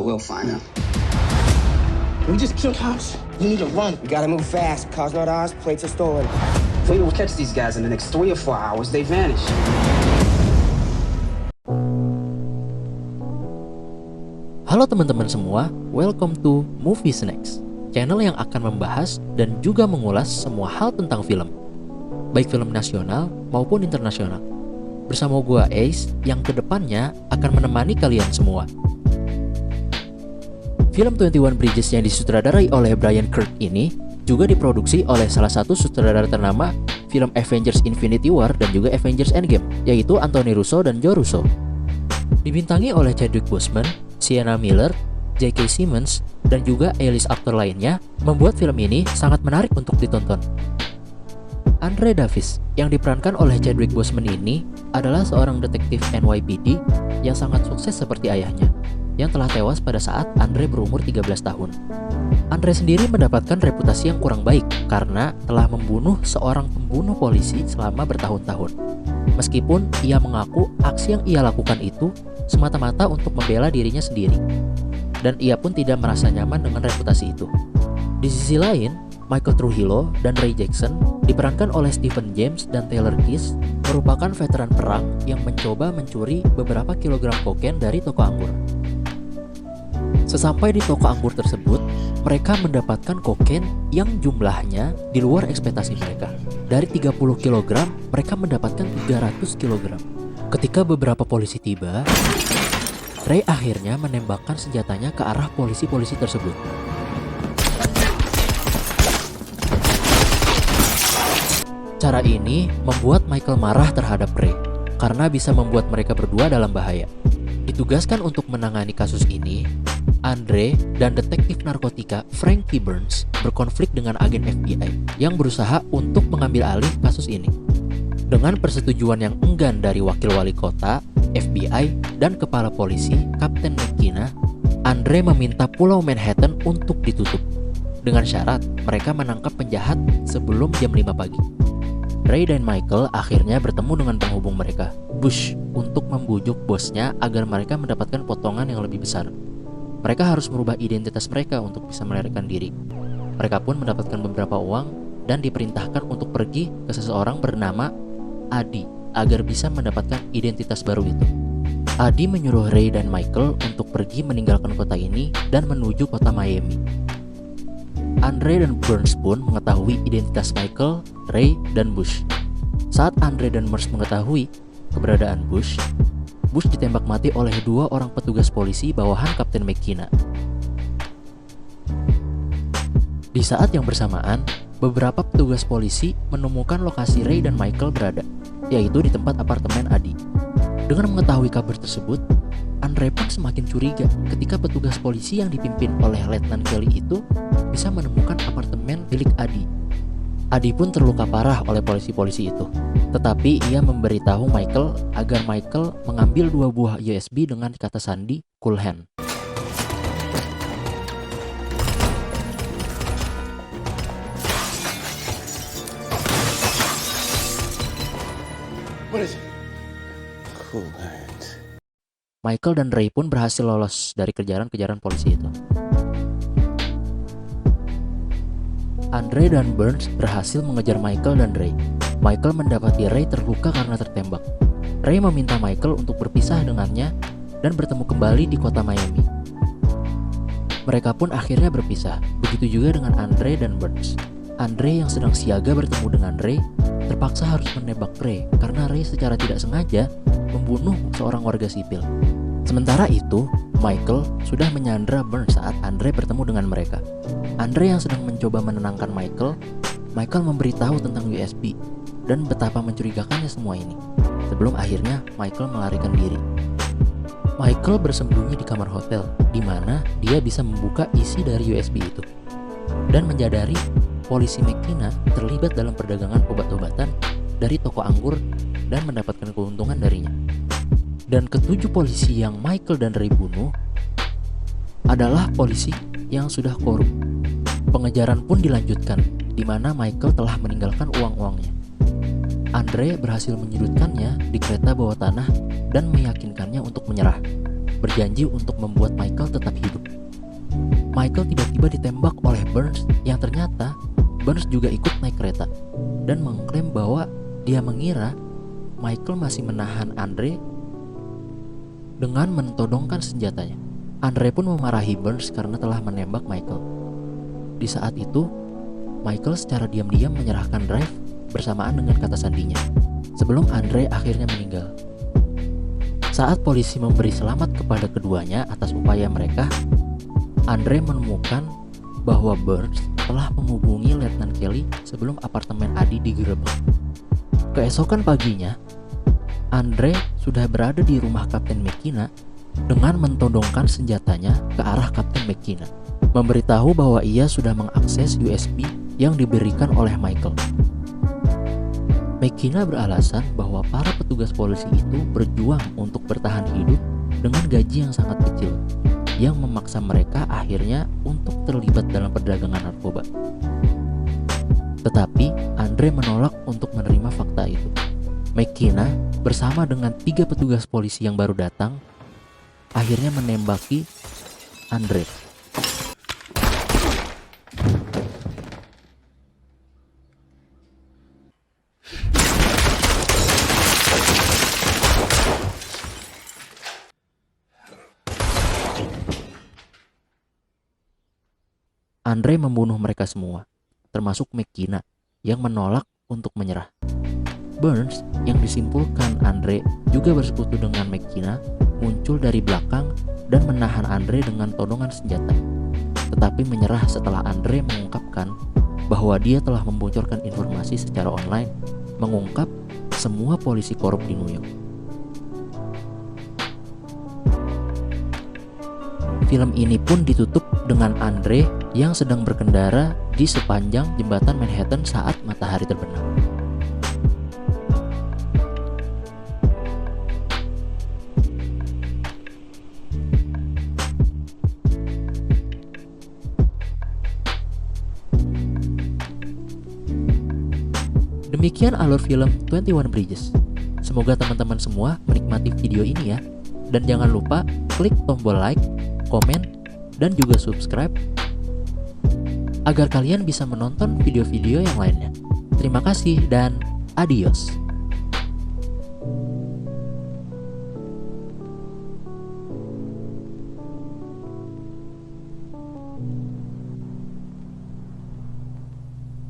will find him. We just killed Hobbs. You need to run. We gotta move fast. Car's not ours, plates are stolen. If we don't catch these guys in the next 3 or 4 hours, they vanish. Halo teman-teman semua, welcome to Movie Snacks, channel yang akan membahas dan juga mengulas semua hal tentang film, baik film nasional maupun internasional. Bersama gua Ace, yang kedepannya akan menemani kalian semua. Film 21 Bridges yang disutradarai oleh Brian Kirk ini juga diproduksi oleh salah satu sutradara ternama film Avengers Infinity War dan juga Avengers Endgame, yaitu Anthony Russo dan Joe Russo. Dibintangi oleh Chadwick Boseman, Sienna Miller, J.K. Simmons, dan juga A-list aktor lainnya, membuat film ini sangat menarik untuk ditonton. Andre Davis yang diperankan oleh Chadwick Boseman ini adalah seorang detektif NYPD yang sangat sukses seperti ayahnya, yang telah tewas pada saat Andre berumur 13 tahun. Andre sendiri mendapatkan reputasi yang kurang baik karena telah membunuh seorang pembunuh polisi selama bertahun-tahun. Meskipun ia mengaku aksi yang ia lakukan itu semata-mata untuk membela dirinya sendiri, dan ia pun tidak merasa nyaman dengan reputasi itu. Di sisi lain, Michael Trujillo dan Ray Jackson diperankan oleh Stephen James dan Taylor Kiss merupakan veteran perang yang mencoba mencuri beberapa kilogram kokain dari toko anggur. Sesampai di toko anggur tersebut, mereka mendapatkan kokain yang jumlahnya di luar ekspektasi mereka. Dari 30 kg, mereka mendapatkan 300 kg. Ketika beberapa polisi tiba, Ray akhirnya menembakkan senjatanya ke arah polisi-polisi tersebut. Cara ini membuat Michael marah terhadap Ray karena bisa membuat mereka berdua dalam bahaya. Ditugaskan untuk menangani kasus ini, Andre dan detektif narkotika Frankie Burns berkonflik dengan agen FBI yang berusaha untuk mengambil alih kasus ini. Dengan persetujuan yang enggan dari wakil wali kota, FBI, dan kepala polisi, Kapten McKenna, Andre meminta Pulau Manhattan untuk ditutup, dengan syarat mereka menangkap penjahat sebelum jam 5 pagi. Ray dan Michael akhirnya bertemu dengan penghubung mereka, Bush, untuk membujuk bosnya agar mereka mendapatkan potongan yang lebih besar. Mereka harus merubah identitas mereka untuk bisa melarikan diri. Mereka pun mendapatkan beberapa uang dan diperintahkan untuk pergi ke seseorang bernama Adi agar bisa mendapatkan identitas baru itu. Adi menyuruh Ray dan Michael untuk pergi meninggalkan kota ini dan menuju kota Miami. Andre dan Burns pun mengetahui identitas Michael, Ray, dan Bush. Saat Andre dan Burns mengetahui keberadaan Bush ditembak mati oleh 2 orang petugas polisi bawahan Kapten McKenna. Di saat yang bersamaan, beberapa petugas polisi menemukan lokasi Ray dan Michael berada, yaitu di tempat apartemen Adi. Dengan mengetahui kabar tersebut, Andre pun semakin curiga ketika petugas polisi yang dipimpin oleh Letnan Kelly itu bisa menemukan apartemen milik Adi. Adi pun terluka parah oleh polisi-polisi itu, tetapi ia memberitahu Michael agar Michael mengambil 2 buah USB dengan kata sandi Cool Hand. What is it? Cool hand. Michael dan Ray pun berhasil lolos dari kejaran-kejaran polisi itu. Andre dan Burns berhasil mengejar Michael dan Ray. Michael mendapati Ray terluka karena tertembak. Ray meminta Michael untuk berpisah dengannya dan bertemu kembali di kota Miami. Mereka pun akhirnya berpisah, begitu juga dengan Andre dan Burns. Andre yang sedang siaga bertemu dengan Ray terpaksa harus menembak Ray karena Ray secara tidak sengaja membunuh seorang warga sipil. Sementara itu, Michael sudah menyandra Burns saat Andre bertemu dengan mereka. Andre yang sedang mencoba menenangkan Michael memberitahu tentang USB dan betapa mencurigakannya semua ini. Sebelum akhirnya Michael melarikan diri. Michael bersembunyi di kamar hotel, di mana dia bisa membuka isi dari USB itu, dan menyadari polisi McKenna terlibat dalam perdagangan obat-obatan dari toko anggur dan mendapatkan keuntungan darinya. Dan ke-7 polisi yang Michael dan Ray bunuh adalah polisi yang sudah korup. Pengejaran pun dilanjutkan, di mana Michael telah meninggalkan uang-uangnya. Andre berhasil menyudutkannya di kereta bawah tanah dan meyakinkannya untuk menyerah. berjanji untuk membuat Michael tetap hidup. Michael tiba-tiba ditembak oleh Burns yang ternyata Burns juga ikut naik kereta dan mengklaim bahwa dia mengira Michael masih menahan Andre dengan mentodongkan senjatanya. Andre pun memarahi Burns karena telah menembak Michael. Di saat itu, Michael secara diam-diam menyerahkan drive bersamaan dengan kata sandinya sebelum Andre akhirnya meninggal. Saat polisi memberi selamat kepada keduanya atas upaya mereka, Andre menemukan bahwa Burns telah menghubungi Letnan Kelly sebelum apartemen Adi digerebek. Keesokan paginya, Andre sudah berada di rumah Kapten McKenna dengan mentodongkan senjatanya ke arah Kapten McKenna, memberitahu bahwa ia sudah mengakses USB yang diberikan oleh Michael. McKenna beralasan bahwa para petugas polisi itu berjuang untuk bertahan hidup dengan gaji yang sangat kecil, yang memaksa mereka akhirnya untuk terlibat dalam perdagangan narkoba. Tetapi Andre menolak untuk menerima fakta itu. McKenna bersama dengan 3 petugas polisi yang baru datang akhirnya menembaki Andre. Andre membunuh mereka semua, termasuk McKenna yang menolak untuk menyerah. Burns yang disimpulkan Andre juga bersekutu dengan McKenna muncul dari belakang dan menahan Andre dengan todongan senjata, tetapi menyerah setelah Andre mengungkapkan bahwa dia telah membocorkan informasi secara online, mengungkap semua polisi korup di New York. Film ini pun ditutup dengan Andre yang sedang berkendara di sepanjang jembatan Manhattan saat matahari terbenam. Demikian alur film 21 Bridges. Semoga teman-teman semua menikmati video ini ya. Dan jangan lupa klik tombol like, komen, dan juga subscribe agar kalian bisa menonton video-video yang lainnya. Terima kasih dan adios.